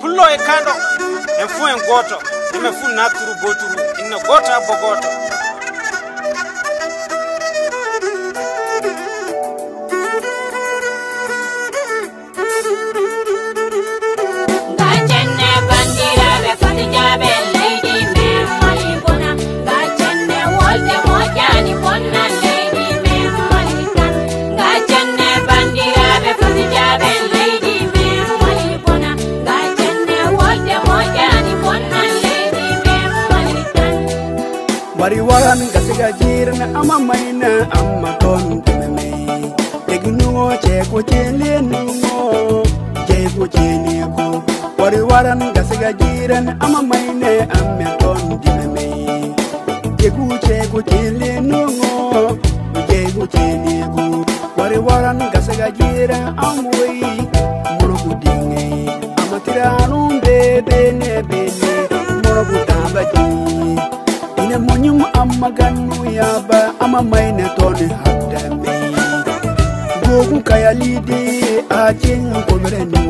Pullo e kando e fu en goto e me fu naturu goturu inna gota bogoto. Wari waran gasiga jirna ama maina ama ton teme tegnuo cheko chele nuo cheko chele ko wari waran gasiga jirna ama maina ama ton teme cheko chele nuo cheko chele ko wari waran gasiga jirna amoi murugu dinge amatiranu bebe ne bebe murugu tambaji Munyum amaganu yaba ama maina tone hadame Gogu kaya lidi ajeng komerenu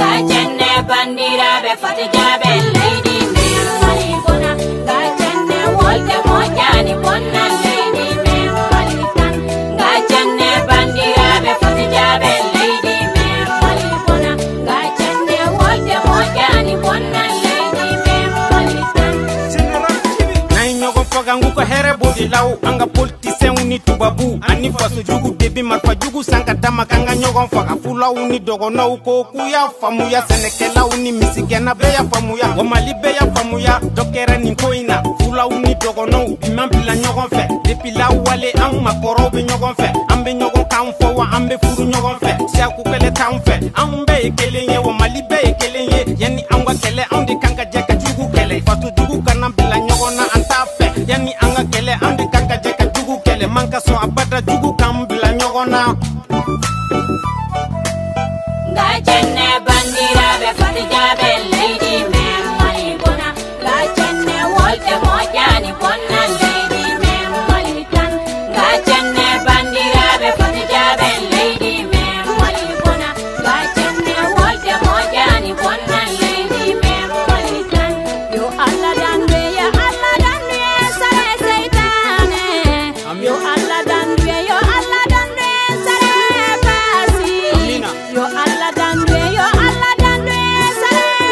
Gajenne bandira be fatijabe lady me malibona Gajenne wolte mojani bonna lady me malikan Gajenne bandira be fatijabe lady me malibona Gajenne wolte mojani bonna lady me malikan Gangu ko here bodi law anga politicien uni tubabu ani faso jugu debi marfa jugu sanka dama kanga nyogon faga fula uni dogo no ko kuya famuya senekela uni misigena beya famuya o mali beya famuya dokere ni koina fula uni dogo no imam bila nyogon fe depi la wale am makoro be nyogon fe ambe nyogon kan fo wa ambe furu nyogon fe sia ku kele kan fe ambe kelenye o mali be kelenye yani angwa kele andi kanga jeka jugu kele fato jugu kana bila nyogon na anta fe yani anga kele andi kanga jeka jugu kele manka so abada jugu kambila nyogona Gajenne bandira be fatijabe lady me malibona Gajenne wolte mojani bonna lady me malikan Gajenne bandira be fatijabe lady me malibona Gajenne wolte mojani bonna lady me malikan Yo Allah danwe ya Allah danwe sare seitane Yo Allah danwe sare pasi Yo Allah danwe sare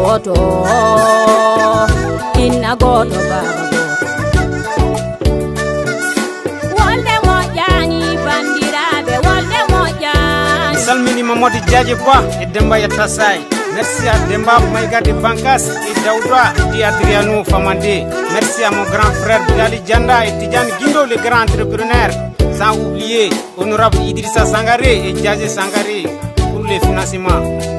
goto inna goto baba wolde mojani bandiraɓe wolde mojani salmini Mamadou Diadji Ba e Demba Yatasay. Merci à Demba Maïga de Bankas et Daouda et Adriano Famandé. Merci à mon grand frère Bilali Djanda et Tidjane Guindo, le grand entrepreneur. Sans oublier honorable Idrissa Sangaré et Djazé Sangaré pour les financements.